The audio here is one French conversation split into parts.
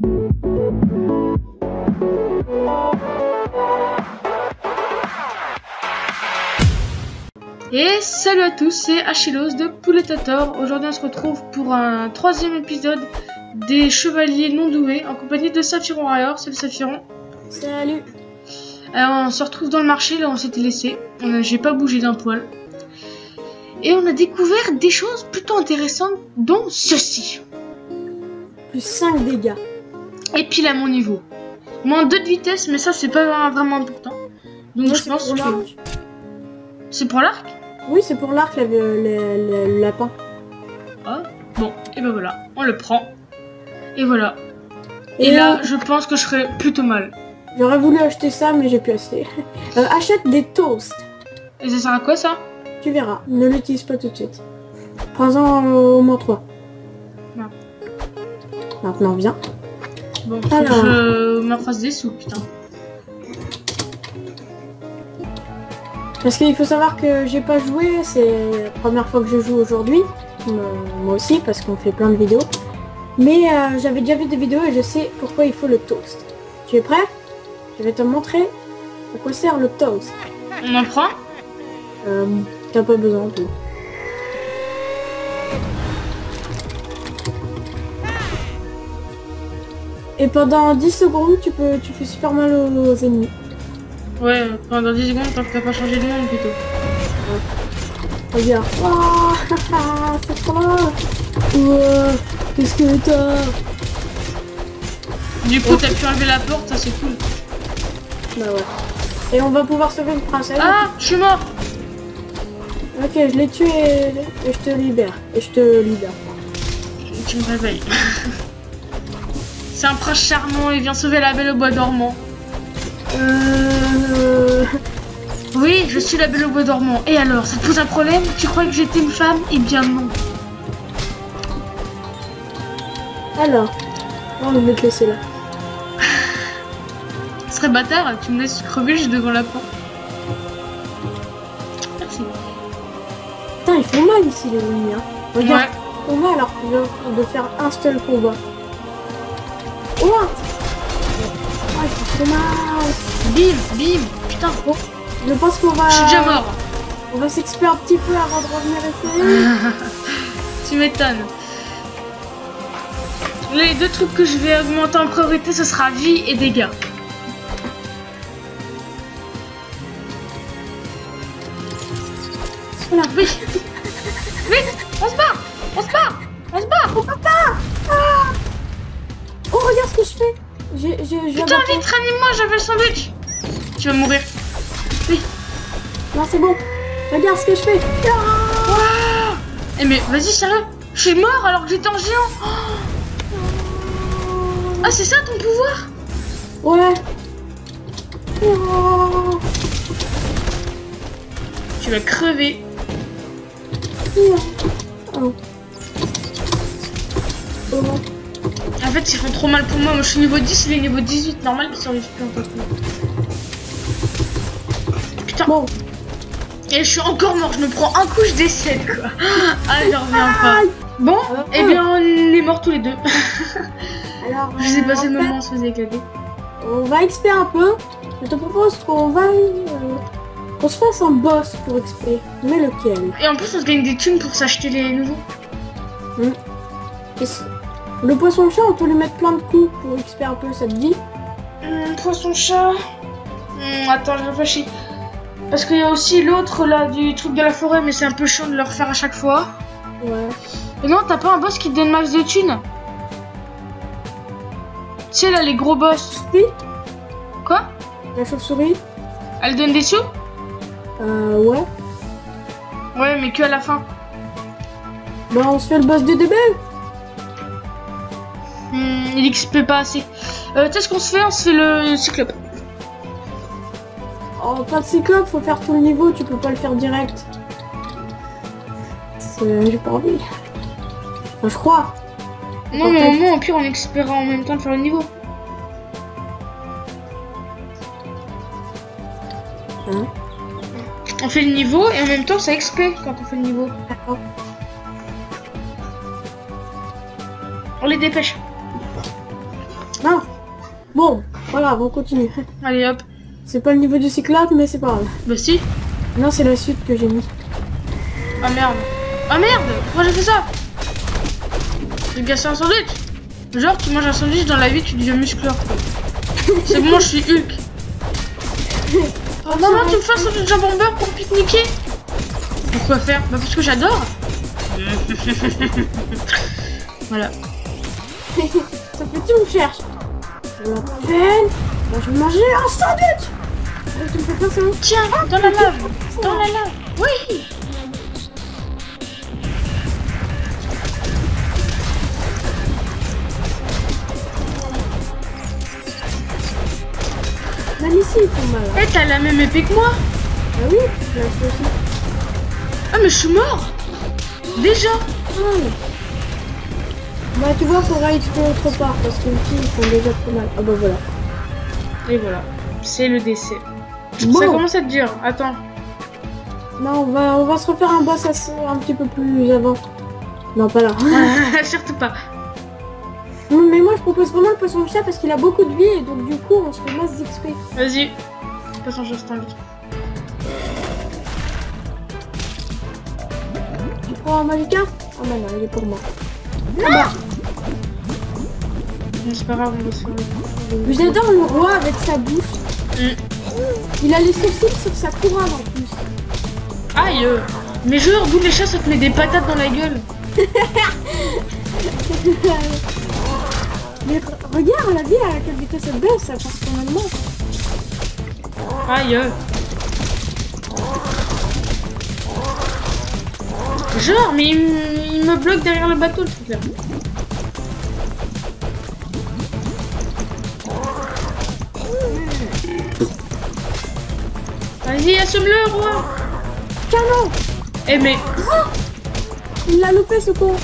Et salut à tous, c'est Achillos de Pouletator. Aujourd'hui on se retrouve pour un troisième épisode des Chevaliers non doués en compagnie de Saphiron Warrior. Salut Saphiron. Salut. Alors on se retrouve dans le marché, là on s'était laissé. J'ai pas bougé d'un poil. Et on a découvert des choses plutôt intéressantes, dont ceci. Plus 5 dégâts. Et pile à mon niveau. Moins 2 de vitesse, mais ça c'est pas vraiment important. Donc Moi, je pense que... C'est pour l'arc? Oui, c'est pour l'arc, le lapin. Ah, bon, et ben voilà, on le prend. Et voilà. Et là, je pense que je serais plutôt mal. J'aurais voulu acheter ça, mais j'ai pu acheter. Achète des toasts. Et ça sert à quoi ça? Tu verras, ne l'utilise pas tout de suite. Prends-en au moins 3. Non. Maintenant, viens. Bon, faut que je me fasse des sous, putain. Parce qu'il faut savoir que j'ai pas joué, c'est la première fois que je joue aujourd'hui. Moi aussi, parce qu'on fait plein de vidéos. Mais j'avais déjà vu des vidéos et je sais pourquoi il faut le toast. Tu es prêt? Je vais te montrer à quoi sert le toast. On en prend? T'as pas besoin de tout. Et pendant 10 secondes, tu fais super mal aux ennemis. Ouais, pendant 10 secondes, tant que t'as pas changé de monde plutôt. Ouais. Regarde. Oh, c'est trop mal. Ouais, qu'est-ce que t'as? Du coup, t'as pu enlever la porte, ça c'est cool. Bah ouais. Et on va pouvoir sauver une princesse. Ah, je suis mort. Ok, je l'ai tué et je te libère. Et je te libère. Tu me réveilles. C'est un prince charmant, il vient sauver la belle au bois dormant. Oui, je suis la belle au bois dormant. Et alors, ça te pose un problème? Tu crois que j'étais une femme? Eh bien non. Alors, on va te laisser là. Ce serait bâtard, tu me laisses crever juste devant la porte. Merci. Putain, ils font mal ici les ennemis. Hein. Regarde, Ouais. ils font mal alors de faire un seul combat. Oh, ils font trop mal. Bim, bim, putain. Bon, je pense qu'on va... Je suis déjà mort. On va s'expérimenter un petit peu avant de revenir essayer. Tu m'étonnes. Les deux trucs que je vais augmenter en priorité, ce sera vie et dégâts. Voilà. Oui. Vite, on se barre. On se barre. On se barre. Oh papa, ah, oh regarde ce que je fais. Putain, vite, ranime-moi, j'avais le sandwich. Tu vas mourir. Oui. Non, c'est bon. Regarde ce que je fais. Ah, Wow. Eh mais vas-y, sérieux. Je suis mort alors que j'étais en géant. Ah, c'est ça ton pouvoir? ouais. Oh. Tu vas crever. Oh. Oh. En fait, ils font trop mal pour moi. Moi, je suis niveau 10, il est niveau 18. Normal qu'ils survivent plus en fait. Putain. Bon. Et je suis encore mort. Je me prends un coup, je décède quoi. Ah, j'en reviens pas. Bon, eh bien, on est morts tous les deux. Alors, Je sais pas, c'est le moment, on se faisait éclater. On va XP un peu. Je te propose qu'on va... qu'on se fasse un boss pour XP. Mais lequel? Et en plus, on se gagne des thunes pour s'acheter les nouveaux. Le poisson-chat, on peut lui mettre plein de coups pour XP un peu cette vie. Poisson-chat. Attends, je réfléchis. Parce qu'il y a aussi l'autre là du truc de la forêt, mais c'est un peu chiant de le refaire à chaque fois. Ouais. Et non, t'as pas un boss qui te donne max de thunes? Tu sais là, les gros boss. Oui. Quoi? La chauve-souris. Elle donne des sous? Ouais. Ouais, mais que à la fin. Bah, on se fait le boss du début. Il XP pas assez. Tu sais ce qu'on se fait? On se fait le cyclope. Oh, pas de cyclope, faut faire tout le niveau, tu peux pas le faire direct. J'ai pas envie. Enfin, je crois. Non, mais au moins, au pire, on XPera en même temps de faire le niveau. Hein? On fait le niveau et en même temps, ça XP quand on fait le niveau. D'accord. On les dépêche. Non. Bon, voilà, on continue. Allez hop. C'est pas le niveau du cyclope, mais c'est pas grave. Bah si. Non, c'est la suite que j'ai mis. Ah merde. Ah merde. Pourquoi j'ai fait ça? J'ai cassé un sandwich. Genre tu manges un sandwich dans la vie, tu deviens muscleur. C'est bon, je suis Hulk. Oh maman, tu me fais un sandwich de jambon beurre pour pique-niquer? Pourquoi faire? Bah parce que j'adore. Voilà. Ça fait tout, on cherche. La peine. Moi, je vais manger un sandwich. Tu me fais pas ça? Tiens, dans la lave. Dans la lave. Oui. Même ici, ils font mal. Eh, t'as la même épée que moi? Ah oui, je l'ai fait aussi. Ah mais je suis mort. Déjà. Ah. Bah tu vois, faudra explorer autre part parce que ici ils font déjà trop mal. Ah bah voilà. Et voilà. C'est le décès. Bon. Ça commence à être dur. Attends. Non, on va se refaire un boss un petit peu plus avant. Non, pas là. Surtout pas. Mais moi je propose vraiment le poisson chat parce qu'il a beaucoup de vie et donc du coup on se fait masse d'XP. Vas-y. Passons juste en vite. Tu prends un Magica? Ah bah non, il est pour moi. Ah bah. Non, c'est pas grave, on va se faire le... Mais j'adore le roi avec sa bouche. Il a les sourcils sur sa couronne en plus. Aïe. Mais genre, d'où les chats, ça te met des patates dans la gueule. Mais regarde la vie à laquelle vitesse elle baisse, ça passe normalement. Aïe. Genre, mais il me bloque derrière le bateau, le truc là. Vas-y, assomme-le, roi. Canon. Eh mais... Oh, il l'a loupé ce con.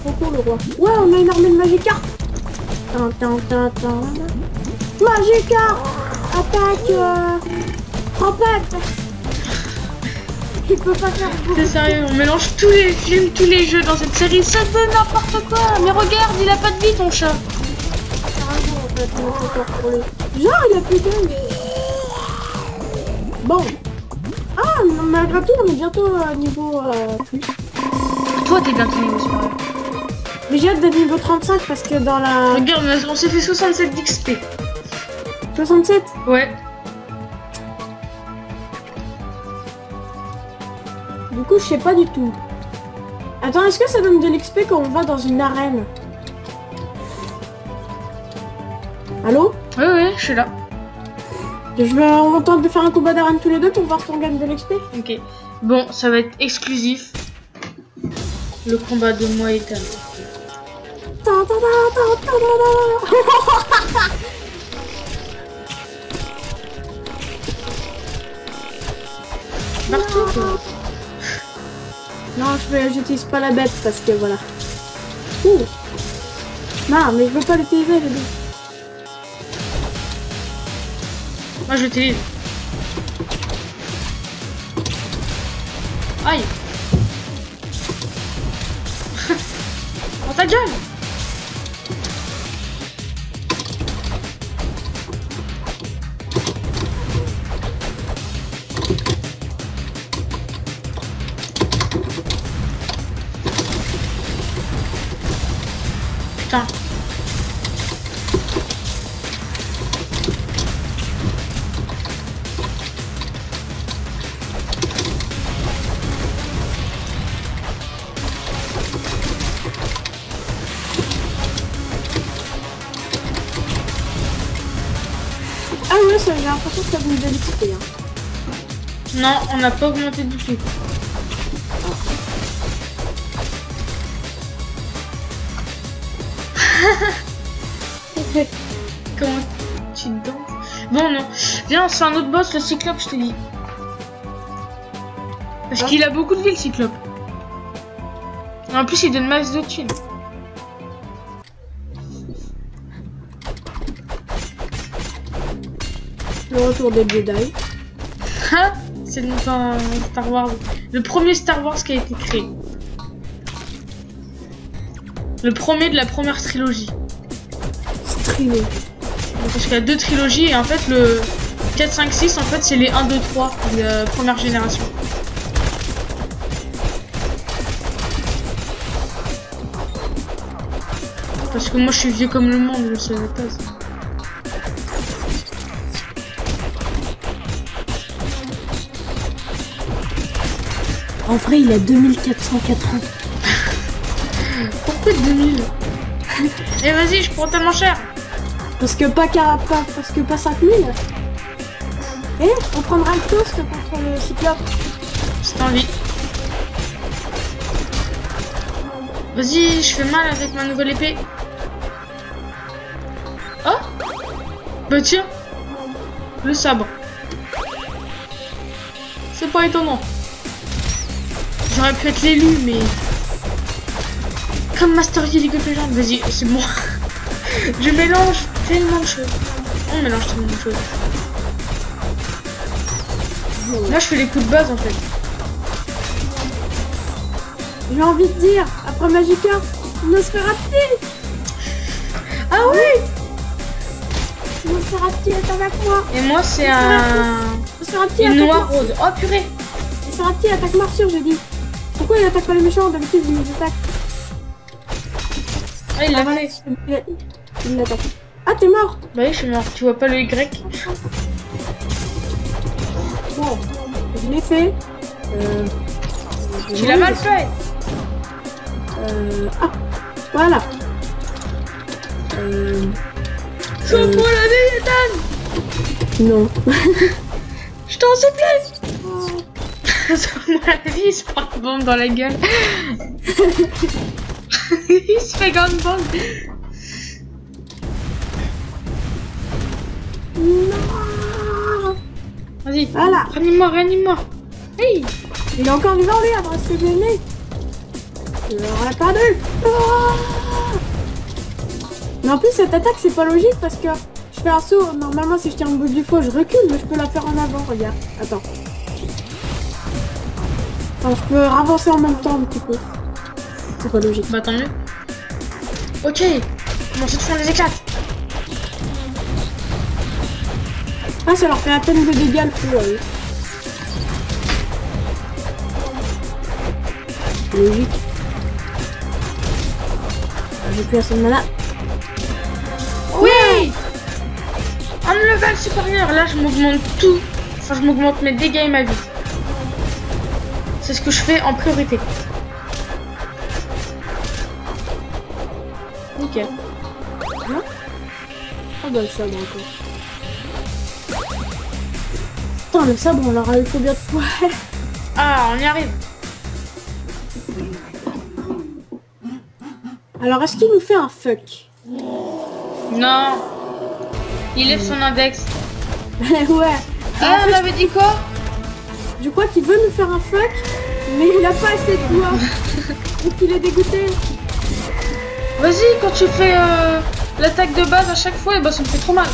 Trop cool le roi. Ouais, on a une armée de Magica. Magica. Attaque. Trompette. Il peut pas faire beaucoup. C'est sérieux, on mélange tous les films, tous les jeux dans cette série, ça donne n'importe quoi. Mais regarde, il a pas de vie ton chat. Genre il a plus d'œil. Bon. Ah, malgré tout, on est bientôt à niveau plus. Toi, t'es bientôt niveau supérieur. Mais j'ai hâte d'être niveau 35 parce que dans la... Regarde, on s'est fait 67 d'XP. 67. Ouais. Du coup, je sais pas du tout. Attends, est-ce que ça donne de l'XP quand on va dans une arène? Allô? Ouais, je suis là. On tente de faire un combat d'arène tous les deux pour voir si on gagne de l'XP. Ok. Bon, ça va être exclusif. Le combat de moi et Tam. Partout quoi. Non, j'utilise pas la bête parce que voilà. Ouh. Non, mais je veux pas l'utiliser, je dis. Moi je l'utilise. Aïe. Oh ta gueule. Putain. Ah ouais, ça, j'ai l'impression que ça vous donne l'XP. Hein. Non, on n'a pas augmenté du tout. Comment tu danses? Bon non. Viens, on se fait un autre boss, le cyclope, je te dis. Parce qu'il a beaucoup de vie, le cyclope. Et en plus, il donne max de thunes. Le retour des Jedi. Ah, c'est dans Star Wars. Le premier Star Wars qui a été créé. Le premier de la première trilogie. Trilogie. Parce qu'il y a 2 trilogies et en fait le 4, 5, 6 en fait c'est les 1, 2, 3 de la première génération. Parce que moi je suis vieux comme le monde, je savais pas ça. En vrai, il a 2404 ans. Pourquoi 2000? Eh vas-y, je prends tellement cher. Parce que pas 5000. Eh, on prendra le toast contre le cyclope. C'est envie. Vas-y, je fais mal avec ma nouvelle épée. Oh. Bah tiens. Le sabre. C'est pas étonnant. J'aurais pu être l'élu, mais... Comme Master Yi League of Legends. Vas-y, c'est bon. Je mélange tellement de choses. On mélange tellement de choses. Là, je fais les coups de base, en fait. J'ai envie de dire, après Magica, Nosferatu. Ah oui. Nosferatu est avec moi. Et moi, c'est un... Nosferatu Une attaque noire morsure. rose. Oh, purée. Nosferatu attaque morsure, j'ai dit. Pourquoi il attaque pas les méchants? D'habitude, il les attaque. Ah, il l'a voilà, fait. il l'attaque. Ah, t'es mort. Bah oui, je suis mort. Tu vois pas le Y? Bon, je l'ai fait. Tu l'as mal fait. Ah, voilà. Sauve-moi la vie, Ethan. Non. Je t'en supplie. Sauve-moi la vie, il se prend une bombe dans la gueule. Il se fait grande bombe. Non. Vas-y. Voilà. Réanime-moi, réanime-moi. Hey. Il est encore vivant, lui, après ce que j'ai né. Je l'aurais perdu. Ah. Mais en plus, cette attaque, c'est pas logique parce que je fais un saut. Normalement, si je tiens au bout du faux, je recule, mais je peux la faire en avant. Regarde. Attends. Enfin, je peux avancer en même temps un petit peu. C'est pas logique. Bah tant mieux. Ok. Bon, cette fois on les éclate. Ah, ça leur fait à peine de dégâts le feu. Ouais. Logique. J'ai plus assez de mana. Oui. Un level supérieur. Là, je m'augmente tout. Enfin, je m'augmente mes dégâts et ma vie. C'est ce que je fais en priorité. Nickel. Non. Ah bah le sabre encore. Putain, le sabre, on l'aura eu combien de fois? Ah, on y arrive. Alors, est-ce qu'il nous fait un fuck? Non. Il lève son index. Ouais. Ah, on avait dit quoi? Je crois qu'il veut nous faire un fuck, mais il a pas assez de doigts. Donc il est dégoûté. Vas-y, quand tu fais l'attaque de base à chaque fois, et bah ça me fait trop mal.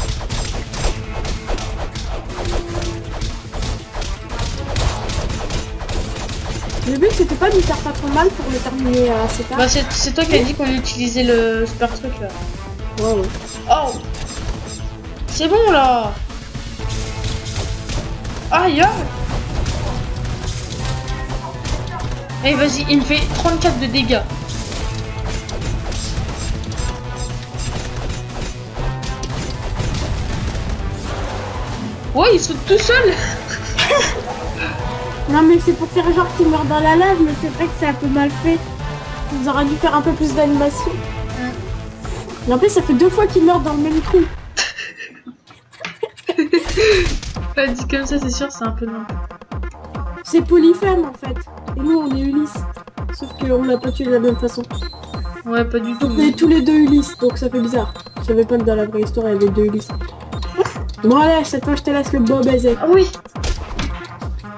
Le but c'était pas de lui faire pas trop mal pour le terminer assez tard. Bah c'est toi qui as dit qu'on utilisait le super truc là. Ouais, ouais. Oh. C'est bon là. Aïe. Et vas-y, il me fait 34 de dégâts. Ouais, il saute tout seul. Non mais c'est pour faire genre qu'il meurt dans la lave, mais c'est vrai que c'est un peu mal fait. Ils auraient dû faire un peu plus d'animation. Mais en plus ça fait 2 fois qu'il meurt dans le même trou. Pas dit comme ça, c'est sûr, c'est un peu non. C'est Polyphème en fait. Et nous on est Ulysse. Sauf qu'on l'a pas tué de la même façon. Ouais, pas du tout. On est tous les deux Ulysse, donc ça fait bizarre. Je savais pas que dans la vraie histoire il y avait 2 Ulysse. Bon allez, cette fois je te laisse le beau baiser. Ah oui.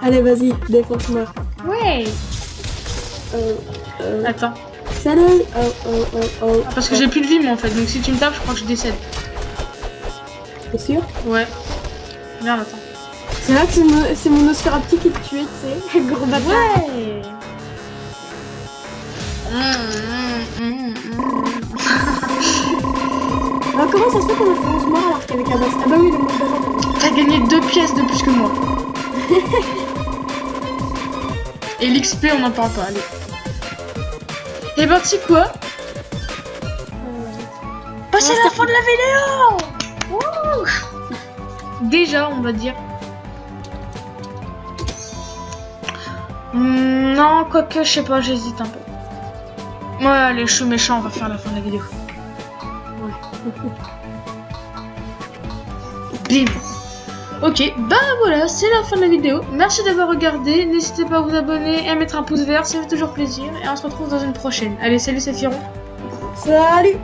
Allez vas-y, défonce-moi. Ouais. Attends. Salut. Parce que j'ai plus de vie moi en fait, donc si tu me tapes, je crois que je décède. T'es sûr? Ouais. Merde, attends. C'est vrai que c'est mon Nosferatu qui te tuait, tu sais. Gros bâtard. Ouais. qu'on a fait 11 morts alors qu'avec Abbas. Ah bah oui, le mode d'avant. T'as gagné 2 pièces de plus que moi. Et l'XP, on n'en parle pas, allez. Et ben, tu sais quoi? Bah, c'est la fin de la vidéo. Wouh. Déjà, on va dire. Non, quoique, je sais pas, j'hésite un peu. Ouais, allez, je suis méchant, on va faire la fin de la vidéo. Ouais. Bim. Ok, bah voilà, c'est la fin de la vidéo. Merci d'avoir regardé. N'hésitez pas à vous abonner et à mettre un pouce vert, ça fait toujours plaisir. Et on se retrouve dans une prochaine. Allez, salut, c'est Firon. Salut.